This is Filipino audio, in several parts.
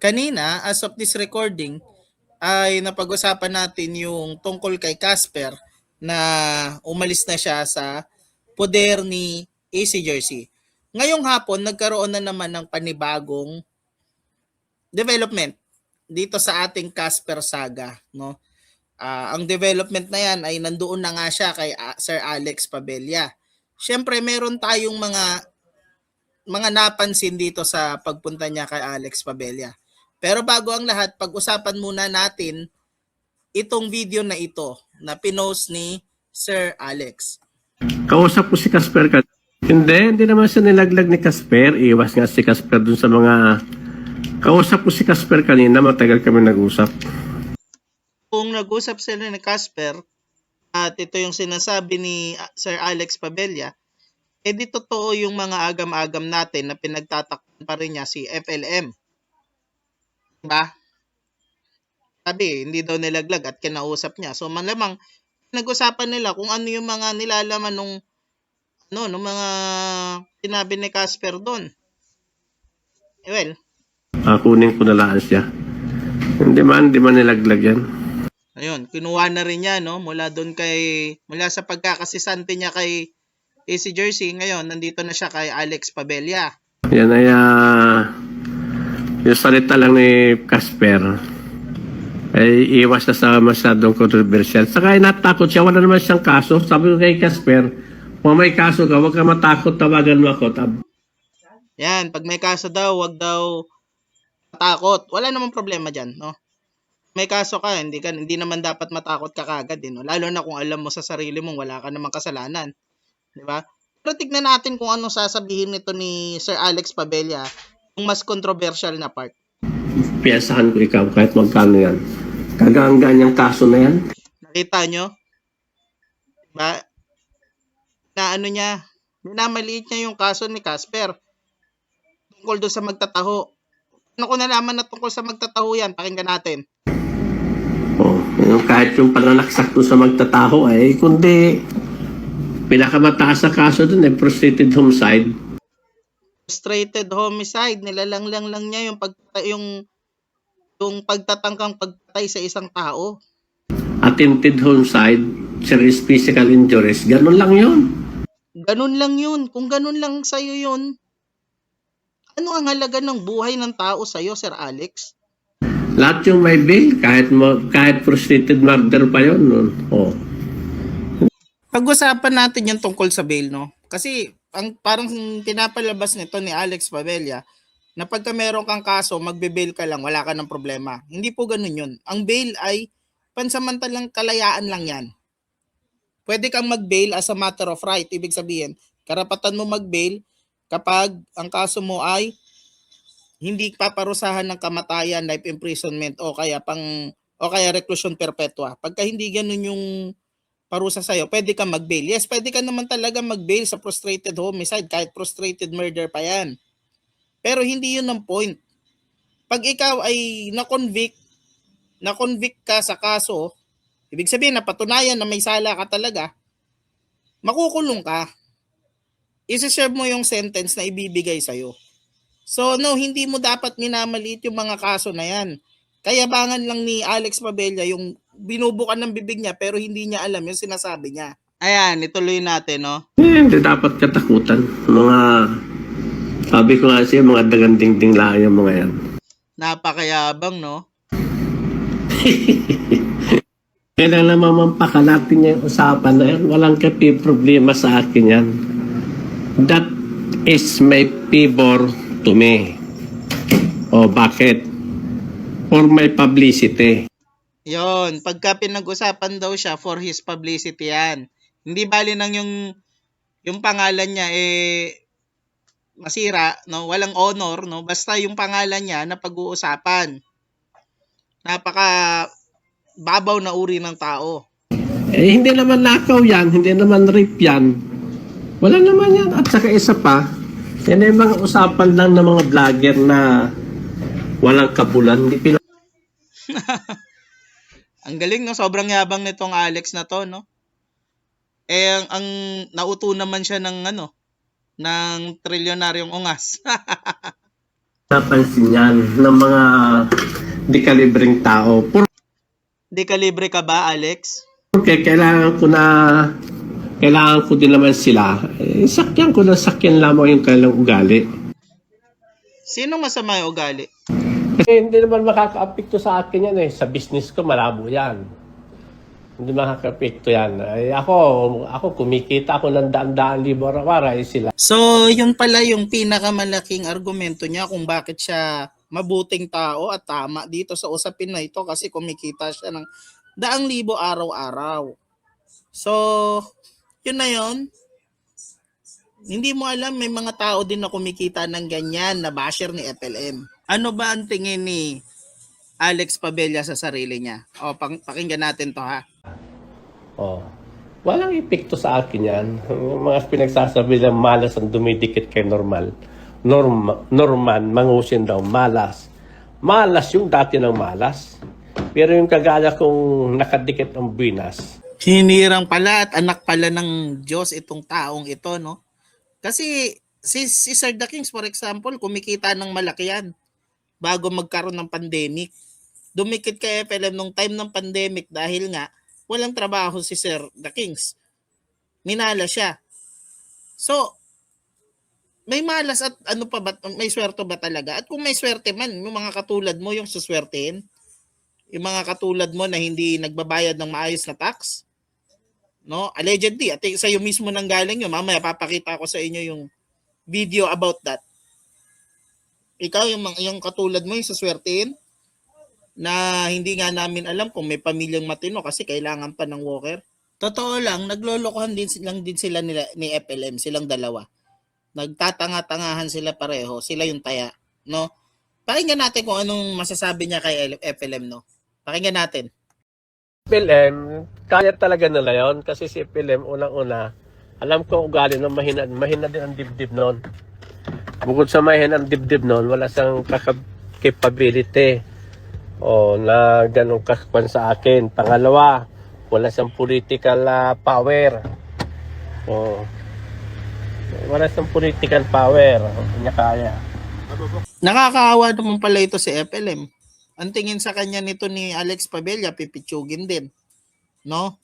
Kanina, as of this recording, ay napag-usapan natin yung tungkol kay Casper na umalis na siya sa poder ni AC Jersey. Ngayong hapon, nagkaroon na naman ng panibagong development dito sa ating Casper saga. No? Ang development na yan ay nandoon na nga siya kay Sir Alex Pabella. Siyempre, meron tayong mga napansin dito sa pagpunta niya kay Alex Pabella. Pero bago ang lahat, pag-usapan muna natin itong video na ito na pinost ni Sir Alex. Kausap ko si Casper ka. Hindi naman siya nilaglag ni Casper. Iwas nga si Casper dun sa mga... Kausap ko si Casper kanina, matagal kami nag-usap. Kung nag-usap sila ni Casper, at ito yung sinasabi ni Sir Alex Pabella, di totoo yung mga agam-agam natin na pinagtatakpan pa rin niya si FLM. Diba? Sabi, hindi daw nilaglag at kinausap niya. So malamang nag-usapan nila kung ano yung mga nilalaman nung mga sinabi ni Casper doon. Well, kunin ko na lang siya. Hindi man nilaglag yan. Ayun, kinuha na rin niya mula sa pagkakasisante niya kay AC Jersey. Ngayon, nandito na siya kay Alex Pabella. Yan ay yung salita lang ni Casper ay iwas na sa masyadong controversial. Saka natakot siya, wala naman siyang kaso. Sabi ko kay Casper, kung may kaso ka, huwag ka matakot, tawagan mo ako. Yan, pag may kaso daw, huwag daw matakot. Wala namang problema dyan, no? May kaso ka, hindi naman dapat matakot ka kagad din, no? Lalo na kung alam mo sa sarili mong wala ka namang kasalanan. Di ba? Pero tignan natin kung ano sasabihin nito ni Sir Alex Pabella, yung mas controversial na part. Piyasahan ko ikaw kahit magkano yan. Kaganggan yung kaso na yan. Nakita nyo? Diba? Na ano niya, minamaliit niya yung kaso ni Casper tungkol doon sa magtataho. Ano ko nalaman na tungkol sa magtataho yan? Pakinggan natin. Kahit yung pananaksak doon sa magtataho ay kundi pinakamataas na kaso doon ay prostrated homicide. Frustrated homicide, nilalanglang lang niya yung pagtatangkang pagpatay sa isang tao. Attempted homicide, serious physical injuries, ganun lang yun. Ganun lang yun. Kung ganun lang sa'yo yun, ano ang halaga ng buhay ng tao sa'yo, Sir Alex? Lahat yung may bail, kahit frustrated murder pa yun. No? Oh. Pag-usapan natin yung tungkol sa bail, no? Kasi parang pinapalabas nito ni Alex Pabella na pagka meron kang kaso, magbe-bail ka lang, wala ka ng problema. Hindi po ganun yun. Ang bail ay pansamantalang kalayaan lang yan. Pwede kang mag-bail as a matter of right. Ibig sabihin, karapatan mo mag-bail kapag ang kaso mo ay hindi paparusahan ng kamatayan, life imprisonment o kaya reclusion perpetua. Pagka hindi ganun yung parusa sa'yo, pwede kang mag-bail. Yes, pwede ka naman talaga mag-bail sa frustrated homicide kahit frustrated murder pa yan. Pero hindi yun ang point. Pag ikaw ay na-convict ka sa kaso, ibig sabihin napatunayan na may sala ka talaga, makukulong ka. Isa-serve mo yung sentence na ibibigay sa'yo. So no, hindi mo dapat minamaliit yung mga kaso na yan. Kayabangan lang ni Alex Pabella yung binubukan ng bibig niya pero hindi niya alam yung sinasabi niya. Ayan, ituloy natin, no? Hindi dapat katakutan. Sabi ko nga siya, mga daganding-ding lang yung mga yan. Napakayabang, no? Kailan naman mampakalatin niya yung usapan na yan. Walang problema sa akin yan. That is my favor to me. O bakit? For my publicity. Yon, pagka pinag-usapan daw siya for his publicity yan. Hindi bali nang yung pangalan niya masira, no? Walang honor, no? Basta yung pangalan niya na pag-uusapan. Napaka babaw na uri ng tao. Hindi naman nakaw yan, hindi naman rape yan. Wala naman yan. At saka isa pa, yan ay mga usapan lang ng mga vlogger na walang kabulan. Ang galing, no? Sobrang yabang nitong Alex na to, no? Ang nauto naman siya ng trilyonaryong ungas. napansin yan ng mga dekalibreng tao. Di ka libre ka ba, Alex? Porque kailangan ko din naman sila. Sakyan ko ng sakyan lamang yung kanilang ugali. Sino masama yung ugali? Kasi hindi naman makaka-apekto sa akin yan eh. Sa business ko, malabo yan. Hindi makaka-apekto yan. Ay, ako kumikita ako ng daan-daan libo araw-araw, sila. So, yun pala yung pinakamalaking argumento niya kung bakit siya mabuting tao at tama dito sa usapin na ito kasi kumikita siya ng daang libo araw-araw. So, yun na yun. Hindi mo alam, may mga tao din na kumikita ng ganyan na basher ni FLM. Ano ba ang tingin ni Alex Pabella sa sarili niya? O, pakinggan natin to ha. Oh. Walang epekto sa akin yan. Yung mga pinagsasabi ng malas ang dumidikit kay Norman, Mangusin daw, malas. Malas yung dati ng malas. Pero yung kagaya kong nakadikit ang binas. Hinirang pala at anak pala ng Diyos itong taong ito, no? Kasi si Sir The Kings, for example, kumikita ng malaki yan bago magkaroon ng pandemic. Dumikit kay FLM nung time ng pandemic dahil nga walang trabaho si Sir The Kings. Minala siya. So, may malas at ano pa ba, may swerte ba talaga? At kung may swerte man, yung mga katulad mo yung suswertein, yung mga katulad mo na hindi nagbabayad ng maayos na tax, no? Allegedly, at sa'yo mismo nang galing yun. Mamaya papakita ko sa inyo yung video about that. Ikaw, yung katulad mo, yung suswertein, na hindi nga namin alam kung may pamilyang matino kasi kailangan pa ng walker. Totoo lang, naglolokohan din sila ni FLM, silang dalawa. Nagtatanga-tangahan sila pareho, sila yung taya, no? Pakinggan natin kung anong masasabi niya kay FLM, no? Pakinggan natin. FLM, kaya talaga nila yun kasi si FLM unang-una, alam ko ugali na mahina din ang dibdib noon. Bukod sa mahina ang dibdib noon, wala siyang capability o na ganong kakwan sa akin. Pangalawa, wala siyang political power. O, wala siyang political power. Hindi niya kaya. Nakakaawa naman pala ito si FLM. Ang tingin sa kanya nito ni Alex Pabella, pipitsugin din. No?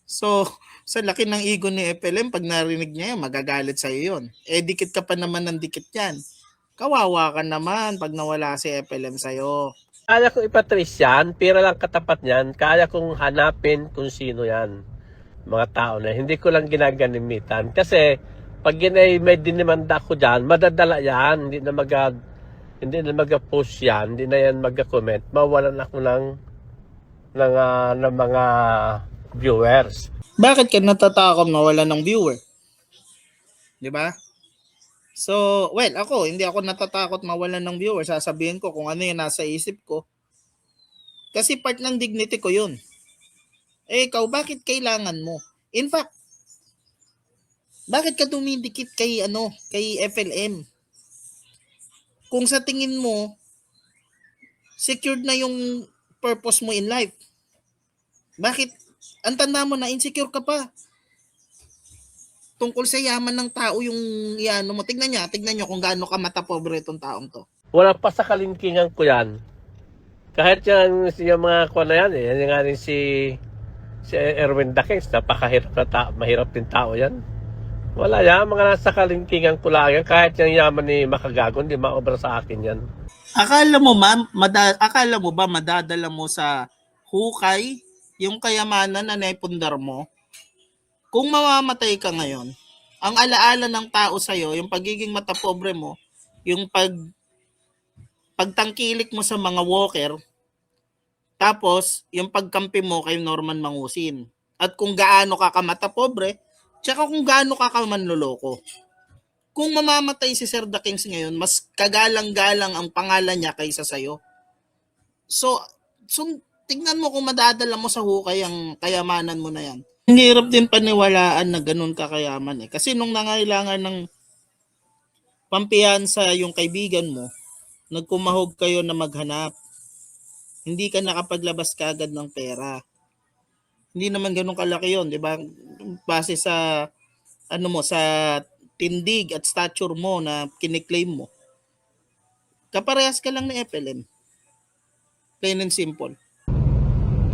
So, sa laki ng ego ni FLM, pag narinig niya yun, magagalit sa'yo yun. Eh, dikit ka pa naman ng dikit yan. Kawawa ka naman pag nawala si FLM sa'yo. Kaya kong ipatrace yan, pira lang katapat niyan, kaya kong hanapin kung sino yan. Mga tao na, hindi ko lang ginaganimitan. Kasi, pag may dinimanda ko dyan, madadala yan, hindi na mag-post yan, hindi na yan mag-comment, mawalan ako ng mga viewers. Bakit ka natatakot mawala ng viewer? 'Di ba? So, well, hindi ako natatakot mawalan ng viewer. Sasabihin ko kung ano yung nasa isip ko. Kasi part ng dignity ko yun. Eh, ikaw, bakit kailangan mo? In fact, bakit ka dumidikit kay FLM? Kung sa tingin mo, secured na yung purpose mo in life. Bakit? Ang tanda mo na insecure ka pa. Tungkol sa yaman ng tao yung iano mo. Tignan nyo kung gaano ka matapobre itong taong to. Wala pa sa kalingkingan ko yan. Kahit yung mga kuha na yan, yan nga rin si Erwin Dakings, napakahirap na tao, mahirap din tao yan. Wala yan, mga nasa kalingkingan ko lang yan. Kahit yung yaman ni Makagagon, di maobra sa akin yan. Akala mo ba madadala mo sa hukay yung kayamanan na naipundar mo? Kung mamamatay ka ngayon, ang alaala ng tao sa'yo, yung pagiging matapobre mo, yung pagtangkilik mo sa mga walker, tapos yung pagkampi mo kay Norman Mangusin. At kung gaano ka matapobre, tsaka kung gaano ka manloloko. Kung mamamatay si Sir The Kings ngayon, mas kagalang-galang ang pangalan niya kaysa sa'yo. So tingnan mo kung madadala mo sa hukay ang kayamanan mo na yan. Ang hirap din paniwalaan na ganun kakayaman eh. Kasi nung nangailangan ng pampiyansa yung kaibigan mo, nagkumahog kayo na maghanap. Hindi ka nakapaglabas kagad ng pera. Hindi naman ganun kalaki yun, di ba? Base sa, sa tindig at stature mo na kiniklaim mo. Kaparehas ka lang ni FLM. Plain and simple.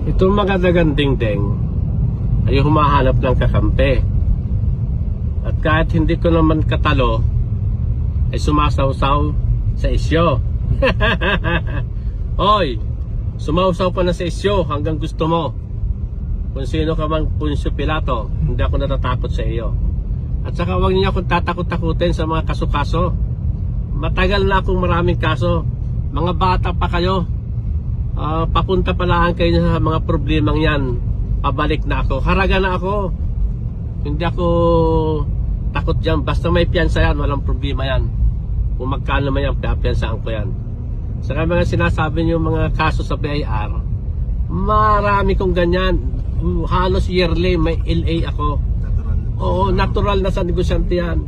Itong mga daganding-ding ay humahanap ng kakampi. At kahit hindi ko naman katalo, ay sumasawsaw sa isyo. Hoy, sumawsaw pa na sa isyo hanggang gusto mo. Kung sino ka mang Punsyo Pilato, hindi ako natatakot sa iyo. At saka huwag niyo akong tatakot-takutin sa mga kaso-kaso. Matagal na akong maraming kaso. Mga bata pa kayo. Papunta pala kayo sa mga problemang yan. Pabalik na ako. Haraga na ako. Hindi ako takot dyan. Basta may piyansa yan, walang problema yan. Kung magkano man yan, piyansaan ko yan. Saka mga sinasabi niyo mga kaso sa BIR, marami kong ganyan. Halos yearly may LA ako. Oo, natural na sa negosyante yan.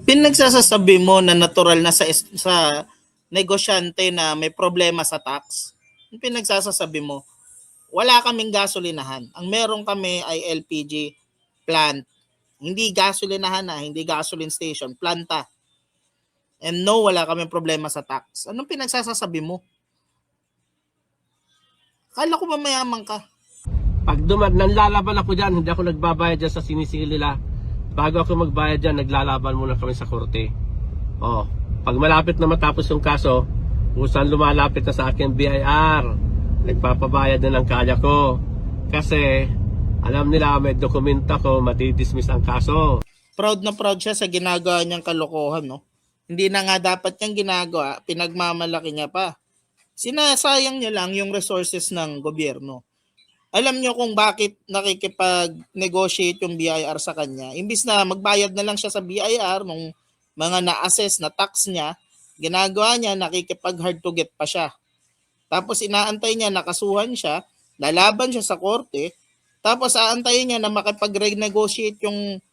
Pinagsasasabi mo na natural na sa negosyante na may problema sa tax. Yung pinagsasasabi mo, wala kaming gasolinahan. Ang meron kami ay LPG plant. Hindi gasolinahan na, hindi gasoline station, planta. And no, wala kaming problema sa tax. Anong pinagsasasabi mo? Akala ko ba mayaman ka? Pag nanlalaban ako dyan, hindi ako nagbabayad dyan sa sinisingil nila. Bago ako magbayad dyan, naglalaban muna kami sa korte. Pag malapit na matapos yung kaso, kung saan lumalapit na sa akin BIR, nagpapabayad na ng kaya ko. Kasi alam nila may dokumento ko, matidismiss ang kaso. Proud na proud siya sa ginagawa niyang kalokohan, no? Hindi na nga dapat niyang ginagawa, pinagmamalaki niya pa. Sinasayang niya lang yung resources ng gobyerno. Alam niyo kung bakit nakikipag-negotiate yung BIR sa kanya. Imbis na magbayad na lang siya sa BIR nung mga na-assess na tax niya, ginagawa niya, nakikipag-hard to get pa siya. Tapos inaantay niya, nakasuhan siya, lalaban siya sa korte, tapos aantayin niya na makipag-renegotiate yung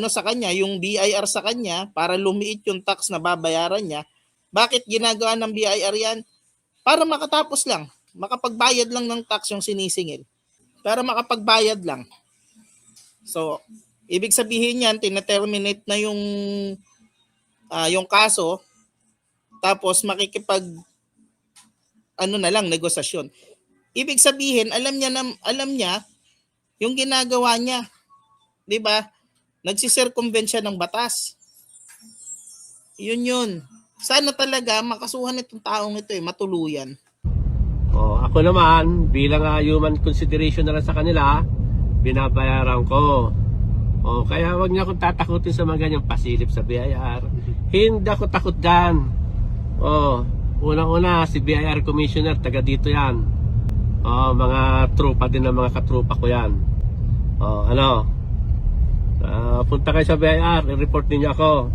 sa kanya, yung BIR sa kanya, para lumiit yung tax na babayaran niya. Bakit ginagawa ng BIR yan? Para makatapos lang. Makapagbayad lang ng tax yung sinisingil. Para makapagbayad lang. So, ibig sabihin yan, tina-terminate na yung kaso, tapos makikipag na lang, negosasyon. Ibig sabihin, alam niya yung ginagawa niya. 'Di ba? Nagsisircumvent siya ng batas. Yun. Sana talaga makasuhan itong taong ito matuluyan. Ako naman, bilang human consideration na lang sa kanila, binabayaran ko. Kaya wag niyo akong tatakutin sa mga ganyang pasilip sa BIR. Hindi ako takot dyan. Unang-una, si BIR Commissioner, taga dito yan. Mga tropa din ng mga katrupa ko yan. Punta kayo sa BIR, i-report niyo ako.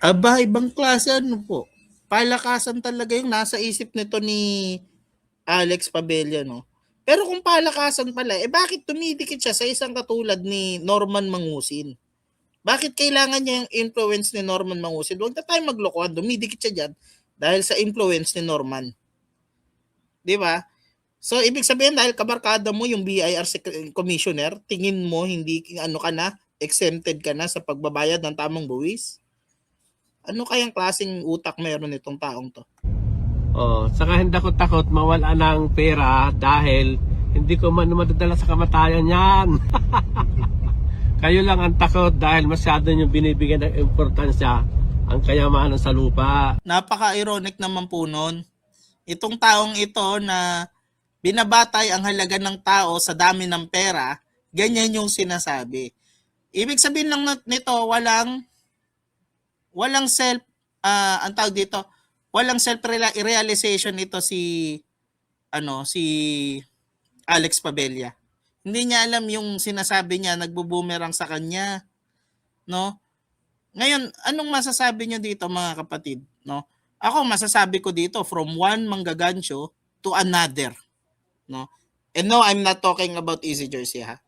Aba, ibang klase po. Palakasan talaga yung nasa isip nito ni Alex Pabella, no? Pero kung palakasan pala, bakit tumidikit siya sa isang katulad ni Norman Mangusin? Bakit kailangan niya yung influence ni Norman Mangusin? Huwag na tayo maglokohan, dumidikit siya dyan dahil sa influence ni Norman. Di ba? So, ibig sabihin dahil kabarkada mo yung BIR Commissioner, tingin mo hindi exempted ka na sa pagbabayad ng tamang buwis? Ano kayang klaseng utak meron itong taong to? Saka hindi ako takot mawala ng pera dahil hindi ko man madadala sa kamatayan yan. Kayo lang ang takot dahil masyado nyo binibigyan ng importansya ang kayamanan sa lupa. Napaka-ironic naman po nun. Itong taong ito na binabatay ang halaga ng tao sa dami ng pera, ganyan yung sinasabi. Ibig sabihin lang nito, walang walang self-realization ito si Alex Pabella. Hindi niya alam yung sinasabi niya, nagbo-boomerang sa kanya, no? Ngayon, anong masasabi niyo dito mga kapatid, no? Ako masasabi ko dito from one manggagancho to another, no? And no, I'm not talking about Easy Jersey, ha.